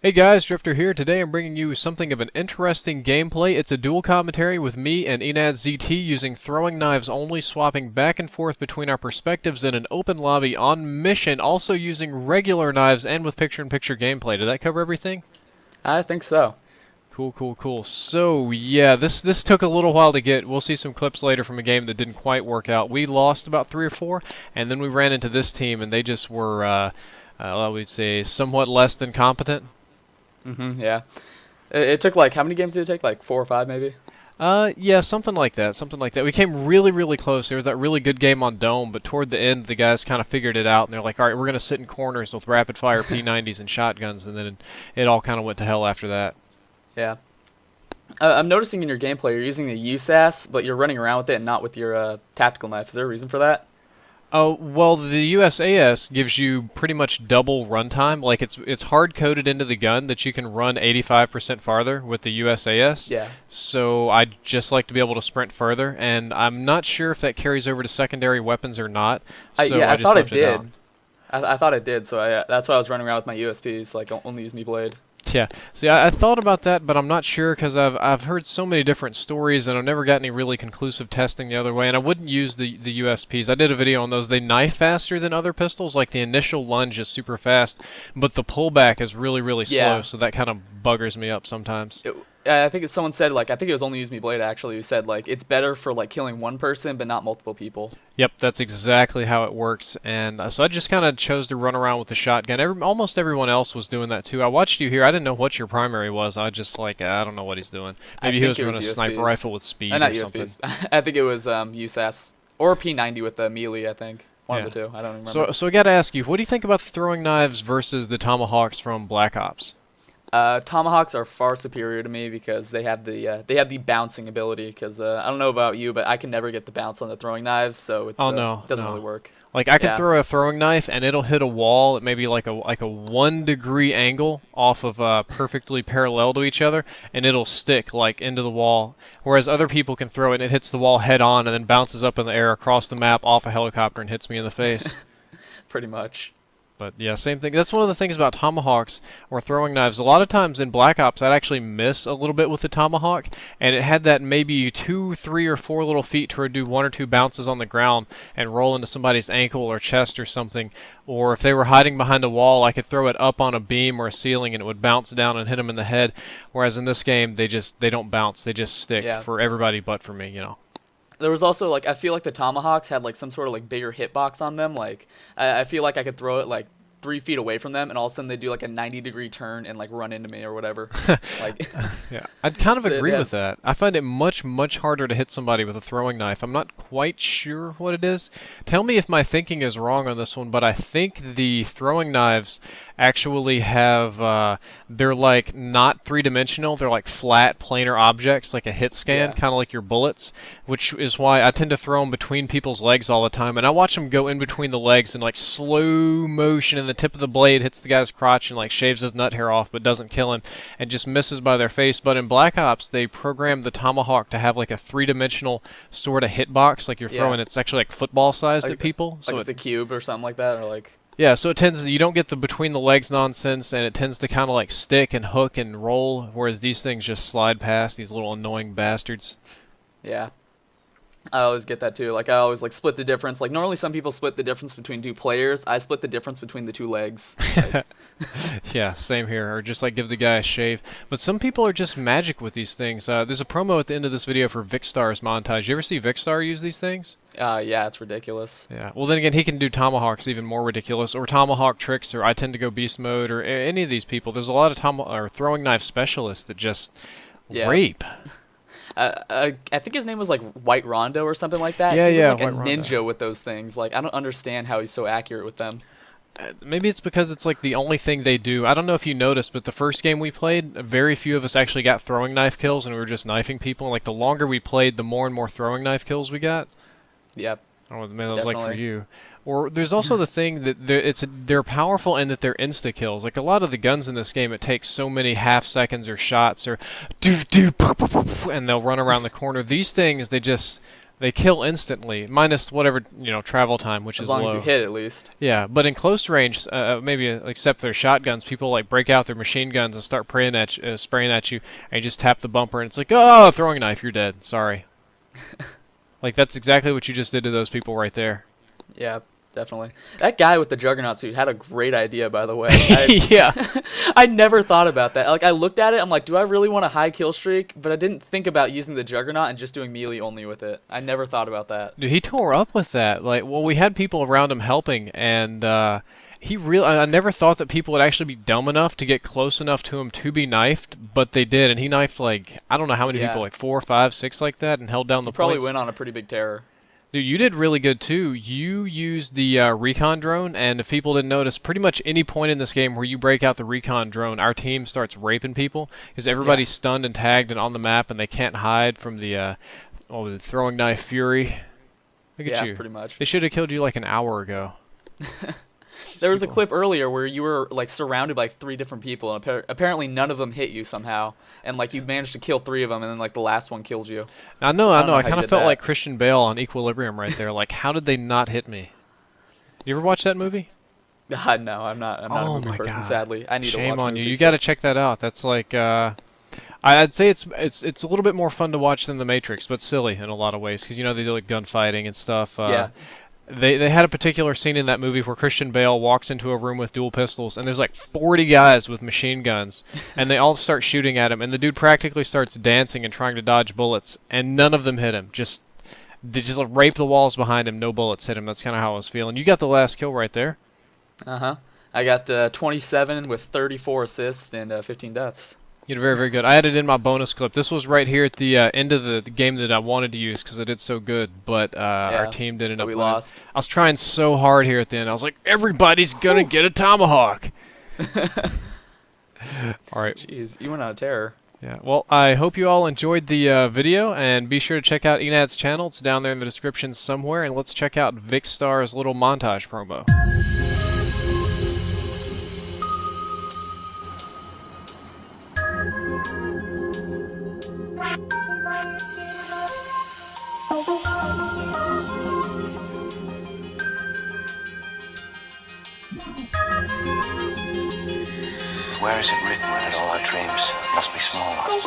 Hey guys, Drifter here. Today I'm bringing you something of an interesting gameplay. It's a dual commentary with me and EnadZT using throwing knives only, swapping back and forth between our perspectives in an open lobby on mission, also using regular knives and with picture-in-picture gameplay. Did that cover everything? I think so. Cool. So, yeah, this took a little while to get. We'll see some clips later from a game that didn't quite work out. We lost about 3 or 4, and then we ran into this team, and they just were, I would say, somewhat less than competent. Yeah. It took like, how many games did it take? Like 4 or 5 maybe? Yeah, something like that. We came really close. There was that really good game on Dome, but toward the end, the guys kind of figured it out, and they're like, all right, we're going to sit in corners with rapid-fire P90s and shotguns, and then it all kind of went to hell after that. Yeah. I'm noticing in your gameplay you're using the USAS, but you're running around with it and not with your tactical knife. Is there a reason for that? Oh, well, the USAS gives you pretty much double runtime. Like, it's hard-coded into the gun that you can run 85% farther with the USAS. Yeah. So I'd just like to be able to sprint further, and I'm not sure if that carries over to secondary weapons or not. So I just thought it left did. down. I thought it did, so that's why I was running around with my USPs, like only use me blade. Yeah, see, I thought about that, but I'm not sure because I've heard so many different stories, and I've never got any really conclusive testing the other way. And I wouldn't use the USPs. I did a video on those. They knife faster than other pistols. Like the initial lunge is super fast, but the pullback is really slow. Yeah. So that kind of buggers me up sometimes. I think someone said, like, I think it was only use me blade actually, who said like it's better for like killing one person but not multiple people. Yep, that's exactly how it works. And so I just kind of chose to run around with the shotgun. Almost everyone else was doing that too. I watched you here. I didn't know what your primary was. I just like, I don't know what he's doing. Maybe he was running a sniper rifle with speed not or something. USPs. I think it was USAS or P90 with the melee. I think one of the two. I don't remember. So I got to ask you, what do you think about the throwing knives versus the tomahawks from Black Ops? Tomahawks are far superior to me because they have the bouncing ability. Because I don't know about you, but I can never get the bounce on the throwing knives, so it doesn't really work. Like I can throw a throwing knife and it'll hit a wall at maybe like a 1-degree angle off of perfectly parallel to each other, and it'll stick like into the wall. Whereas other people can throw it and it hits the wall head on and then bounces up in the air across the map off a helicopter and hits me in the face. Pretty much. But yeah, same thing. That's one of the things about tomahawks or throwing knives. A lot of times in Black Ops, I'd actually miss a little bit with the tomahawk, and it had that maybe 2, 3, or 4 little feet to do 1 or 2 bounces on the ground and roll into somebody's ankle or chest or something. Or if they were hiding behind a wall, I could throw it up on a beam or a ceiling, and it would bounce down and hit them in the head. Whereas in this game, they don't bounce; they just stick for everybody but for me, you know. There was also, like, I feel like the tomahawks had, like, some sort of, like, bigger hitbox on them. Like, I feel like I could throw it, like, 3 feet away from them, and all of a sudden they do, like, a 90-degree turn and, like, run into me or whatever. Like, yeah, I'd kind of agree with that. I find it much harder to hit somebody with a throwing knife. I'm not quite sure what it is. Tell me if my thinking is wrong on this one, but I think the throwing knives actually have, they're like not 3-dimensional, they're like flat planar objects, like a hit scan, kind of like your bullets, which is why I tend to throw them between people's legs all the time, and I watch them go in between the legs in like slow motion, and the tip of the blade hits the guy's crotch and like shaves his nut hair off but doesn't kill him and just misses by their face. But in Black Ops, they programmed the tomahawk to have like a 3-dimensional sort of hitbox, like you're throwing, it's actually like football sized at people. So it's a cube or something like that, or like... Yeah, so you don't get the between the legs nonsense, and it tends to kind of like stick and hook and roll, whereas these things just slide past, these little annoying bastards. Yeah. I always get that too. Like, I always like split the difference. Like, normally some people split the difference between 2 players. I split the difference between the 2 legs. Like, yeah, same here. Or just like give the guy a shave. But some people are just magic with these things. There's a promo at the end of this video for Vicstar's montage. You ever see Vicstar use these things? yeah, it's ridiculous. Yeah. Well, then again, he can do tomahawks even more ridiculous, or tomahawk tricks, or I tend to go beast mode, or any of these people. There's a lot of throwing knife specialists that just rape. I think his name was like White Rondo or something like that. Yeah, he was like White a Rondo. ninja with those things. Like, I don't understand how he's so accurate with them. Maybe it's because it's like the only thing they do. I don't know if you noticed, but the first game we played, very few of us actually got throwing knife kills, and we were just knifing people. And like the longer we played, the more and more throwing knife kills we got. Yep. I don't know what that was like for you. Or there's also the thing that they're powerful and that they're insta kills. Like a lot of the guns in this game, it takes so many half seconds or shots or and they'll run around the corner. These things, They kill instantly, minus whatever, travel time, which As is long low. as you hit at least. Yeah, but in close range, maybe except their shotguns, people like break out their machine guns and start spraying at you, and you just tap the bumper, and it's like, oh, throwing knife, you're dead. Sorry. Like that's exactly what you just did to those people right there. Yeah, definitely. That guy with the Juggernaut suit had a great idea, by the way. Yeah. I never thought about that. Like, I looked at it, I'm like, do I really want a high kill streak? But I didn't think about using the Juggernaut and just doing melee only with it. I never thought about that. Dude, he tore up with that. Like, well, we had people around him helping, and I never thought that people would actually be dumb enough to get close enough to him to be knifed, but they did, and he knifed like I don't know how many Yeah. people, like 4, 5, 6 like that, and held down the Probably points. went on a pretty big terror. Dude, you did really good too. You used the recon drone, and if people didn't notice, pretty much any point in this game where you break out the recon drone, our team starts raping people because everybody's stunned and tagged and on the map, and they can't hide from the throwing knife fury. Look at you. Pretty much. They should have killed you like an hour ago. There was a clip earlier where you were like surrounded by 3 different people, and apparently none of them hit you somehow, and like you managed to kill 3 of them, and then like the last one killed you. I know. don't know I how kind you of did felt that. like Christian Bale on Equilibrium right there. Like, how did they not hit me? You ever watch that movie? No, I'm not a Oh movie my person. God. Sadly, I need to watch. Shame on you. movies. You got to check that out. That's like I'd say it's a little bit more fun to watch than The Matrix, but silly in a lot of ways because they do like gunfighting and stuff. Yeah. They had a particular scene in that movie where Christian Bale walks into a room with dual pistols, and there's like 40 guys with machine guns, and they all start shooting at him, and the dude practically starts dancing and trying to dodge bullets, and none of them hit him. They just rape the walls behind him, no bullets hit him. That's kind of how I was feeling. You got the last kill right there. I got 27 with 34 assists and 15 deaths. You did very, very good. I had it in my bonus clip. This was right here at the end of the game that I wanted to use because I did so good, but our team didn't. We lost. I was trying so hard here at the end. I was like, everybody's going to get a tomahawk. All right. Jeez, you went on a terror. Yeah. Well, I hope you all enjoyed the video, and be sure to check out Enad's channel. It's down there in the description somewhere, and let's check out Vicstar's little montage promo. Where is it written that all our dreams must be small ones?